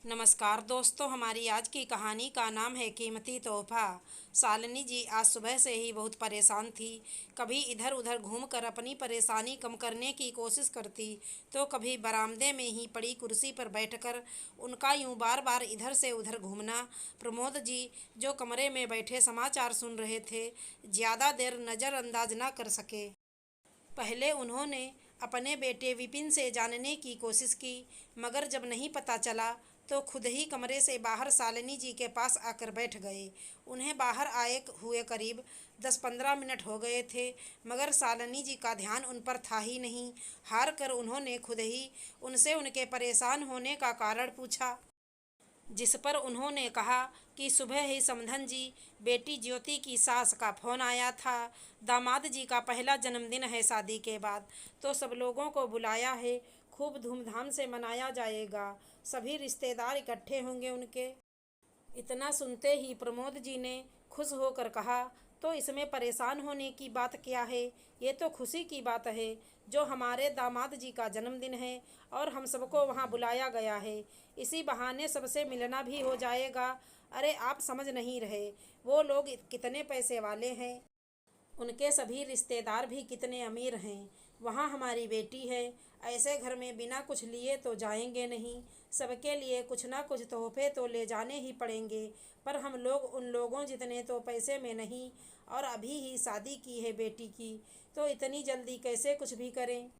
नमस्कार दोस्तों, हमारी आज की कहानी का नाम है कीमती तोहफा। शालिनी जी आज सुबह से ही बहुत परेशान थी। कभी इधर उधर घूमकर अपनी परेशानी कम करने की कोशिश करती, तो कभी बरामदे में ही पड़ी कुर्सी पर बैठकर उनका यूं बार बार इधर से उधर घूमना। प्रमोद जी, जो कमरे में बैठे समाचार सुन रहे थे, ज़्यादा देर नज़रअंदाज न कर सके। पहले उन्होंने अपने बेटे विपिन से जानने की कोशिश की, मगर जब नहीं पता चला तो खुद ही कमरे से बाहर शालिनी जी के पास आकर बैठ गए। उन्हें बाहर आए हुए करीब 10-15 मिनट हो गए थे, मगर शालिनी जी का ध्यान उन पर था ही नहीं। हार कर उन्होंने खुद ही उनसे उनके परेशान होने का कारण पूछा, जिस पर उन्होंने कहा कि सुबह ही समधन जी, बेटी ज्योति की सास का फ़ोन आया था। दामाद जी का पहला जन्मदिन है शादी के बाद, तो सब लोगों को बुलाया है। खूब धूमधाम से मनाया जाएगा। सभी रिश्तेदार इकट्ठे होंगे उनके। इतना सुनते ही प्रमोद जी ने खुश होकर कहा, तो इसमें परेशान होने की बात क्या है? ये तो खुशी की बात है, जो हमारे दामाद जी का जन्मदिन है और हम सबको वहाँ बुलाया गया है। इसी बहाने सबसे मिलना भी हो जाएगा। अरे आप समझ नहीं रहे, वो लोग कितने पैसे वाले हैं। उनके सभी रिश्तेदार भी कितने अमीर हैं। वहाँ हमारी बेटी है। ऐसे घर में बिना कुछ लिए तो जाएंगे नहीं। सबके लिए कुछ ना कुछ तोहफे तो ले जाने ही पड़ेंगे। पर हम लोग उन लोगों जितने तो पैसे में नहीं, और अभी ही शादी की है बेटी की, तो इतनी जल्दी कैसे कुछ भी करें।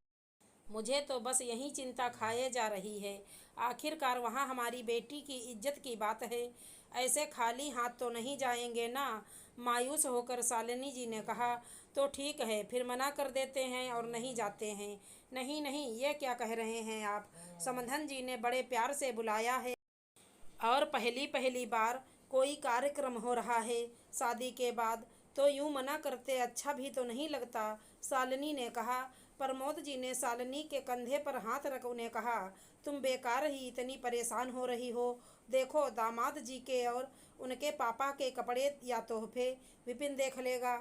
मुझे तो बस यही चिंता खाए जा रही है। आखिरकार वहाँ हमारी बेटी की इज्जत की बात है। ऐसे खाली हाथ तो नहीं जाएंगे ना। मायूस होकर शालिनी जी ने कहा, तो ठीक है, फिर मना कर देते हैं और नहीं जाते हैं। नहीं नहीं, ये क्या कह रहे हैं आप? समधन जी ने बड़े प्यार से बुलाया है और पहली पहली बार कोई कार्यक्रम हो रहा है शादी के बाद, तो यूं मना करते अच्छा भी तो नहीं लगता, शालिनी ने कहा। प्रमोद जी ने शालिनी के कंधे पर हाथ रख उन्हें कहा, तुम बेकार ही इतनी परेशान हो रही हो। देखो, दामाद जी के और उनके पापा के कपड़े या तोहफे विपिन देख लेगा।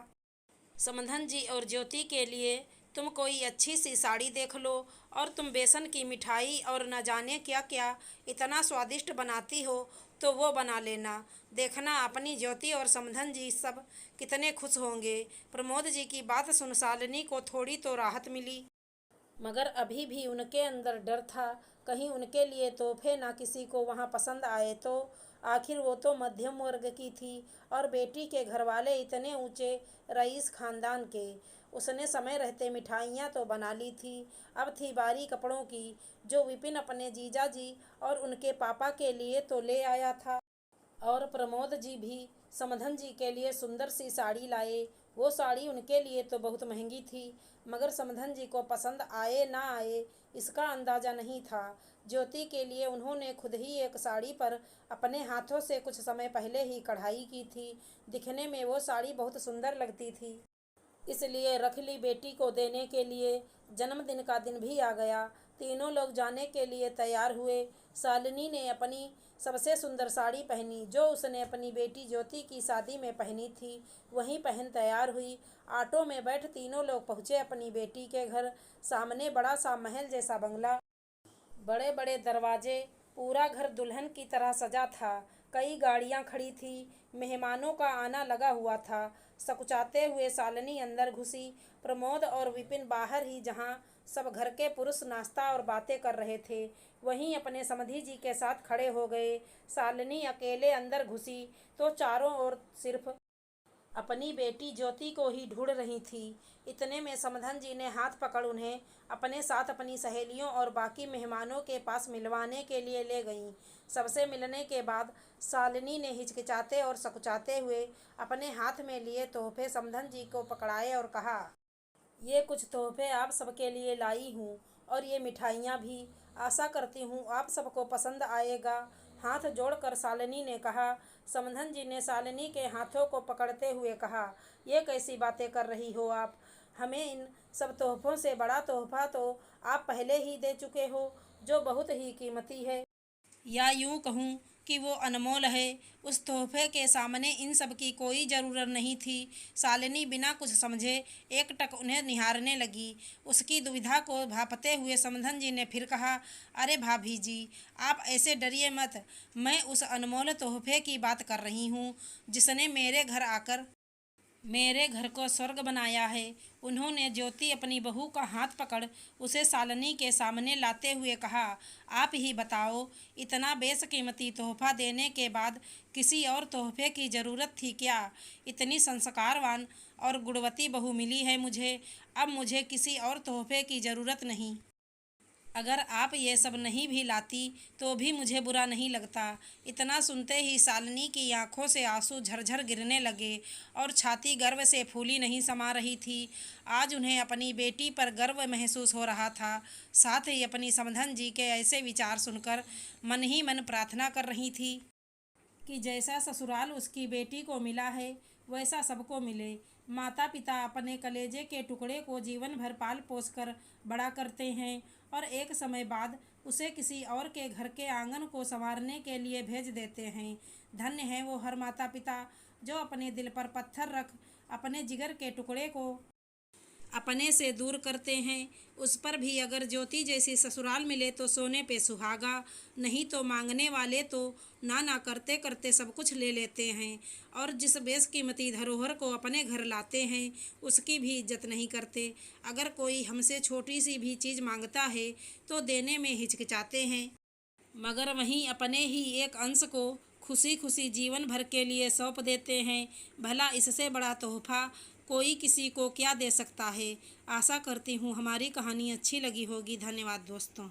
समधन जी और ज्योति के लिए तुम कोई अच्छी सी साड़ी देख लो, और तुम बेसन की मिठाई और न जाने क्या क्या इतना स्वादिष्ट बनाती हो, तो वो बना लेना। देखना अपनी ज्योति और समधन जी सब कितने खुश होंगे। प्रमोद जी की बात सुन शालिनी को थोड़ी तो राहत मिली, मगर अभी भी उनके अंदर डर था, कहीं उनके लिए तोहफे ना किसी को वहाँ पसंद आए तो। आखिर वो तो मध्यम वर्ग की थी, और बेटी के घरवाले इतने ऊंचे रईस खानदान के। उसने समय रहते मिठाइयाँ तो बना ली थी। अब थी बारी कपड़ों की, जो विपिन अपने जीजा जी और उनके पापा के लिए तो ले आया था। और प्रमोद जी भी समधन जी के लिए सुंदर सी साड़ी लाए। वो साड़ी उनके लिए तो बहुत महंगी थी, मगर समधन जी को पसंद आए ना आए इसका अंदाज़ा नहीं था। ज्योति के लिए उन्होंने खुद ही एक साड़ी पर अपने हाथों से कुछ समय पहले ही कढ़ाई की थी। दिखने में वो साड़ी बहुत सुंदर लगती थी, इसलिए रख ली बेटी को देने के लिए। जन्मदिन का दिन भी आ गया। तीनों लोग जाने के लिए तैयार हुए। शालिनी ने अपनी सबसे सुंदर साड़ी पहनी, जो उसने अपनी बेटी ज्योति की शादी में पहनी थी, वहीं पहन तैयार हुई। ऑटो में बैठ तीनों लोग पहुँचे अपनी बेटी के घर। सामने बड़ा सा महल जैसा बंगला, बड़े बड़े दरवाजे, पूरा घर दुल्हन की तरह सजा था। कई गाड़ियां खड़ी थी। मेहमानों का आना लगा हुआ था। सकुचाते हुए शालिनी अंदर घुसी। प्रमोद और विपिन बाहर ही, जहां सब घर के पुरुष नाश्ता और बातें कर रहे थे, वहीं अपने समधी जी के साथ खड़े हो गए। शालिनी अकेले अंदर घुसी तो चारों ओर सिर्फ अपनी बेटी ज्योति को ही ढूंढ रही थी। इतने में समधन जी ने हाथ पकड़ उन्हें अपने साथ अपनी सहेलियों और बाकी मेहमानों के पास मिलवाने के लिए ले गईं। सबसे मिलने के बाद शालिनी ने हिचकिचाते और सकुचाते हुए अपने हाथ में लिए तोहफे समधन जी को पकड़ाए और कहा, ये कुछ तोहफे आप सबके लिए लाई हूँ, और ये मिठाइयाँ भी। आशा करती हूँ आप सबको पसंद आएगा। हाथ जोड़कर शालिनी ने कहा। समधन जी ने शालिनी के हाथों को पकड़ते हुए कहा, ये कैसी बातें कर रही हो आप? हमें इन सब तोहफों से बड़ा तोहफा तो आप पहले ही दे चुके हो, जो बहुत ही कीमती है। या यूँ कहूँ कि वो अनमोल है। उस तोहफे के सामने इन सब की कोई ज़रूरत नहीं थी। शालिनी बिना कुछ समझे एकटक उन्हें निहारने लगी। उसकी दुविधा को भांपते हुए समधन जी ने फिर कहा, अरे भाभी जी, आप ऐसे डरिए मत। मैं उस अनमोल तोहफे की बात कर रही हूँ जिसने मेरे घर आकर मेरे घर को स्वर्ग बनाया है। उन्होंने ज्योति अपनी बहू का हाथ पकड़ उसे शालिनी के सामने लाते हुए कहा, आप ही बताओ, इतना बेशकीमती तोहफा देने के बाद किसी और तोहफे की ज़रूरत थी क्या? इतनी संस्कारवान और गुणवती बहू मिली है मुझे, अब मुझे किसी और तोहफे की ज़रूरत नहीं। अगर आप ये सब नहीं भी लाती तो भी मुझे बुरा नहीं लगता। इतना सुनते ही शालिनी की आंखों से आंसू झरझर गिरने लगे और छाती गर्व से फूली नहीं समा रही थी। आज उन्हें अपनी बेटी पर गर्व महसूस हो रहा था। साथ ही अपनी समधन जी के ऐसे विचार सुनकर मन ही मन प्रार्थना कर रही थी कि जैसा ससुराल उसकी बेटी को मिला है वैसा सबको मिले। माता पिता अपने कलेजे के टुकड़े को जीवन भर पाल पोस कर बड़ा करते हैं और एक समय बाद उसे किसी और के घर के आंगन को संवारने के लिए भेज देते हैं। धन्य है वो हर माता पिता जो अपने दिल पर पत्थर रख अपने जिगर के टुकड़े को अपने से दूर करते हैं। उस पर भी अगर ज्योति जैसी ससुराल मिले तो सोने पे सुहागा, नहीं तो मांगने वाले तो ना ना करते करते सब कुछ ले लेते हैं और जिस बेशकीमती धरोहर को अपने घर लाते हैं उसकी भी इज्जत नहीं करते। अगर कोई हमसे छोटी सी भी चीज़ मांगता है तो देने में हिचकिचाते हैं, मगर वहीं अपने ही एक अंश को खुशी खुशी जीवन भर के लिए सौंप देते हैं। भला इससे बड़ा तोहफा कोई किसी को क्या दे सकता है। आशा करती हूँ हमारी कहानी अच्छी लगी होगी। धन्यवाद दोस्तों।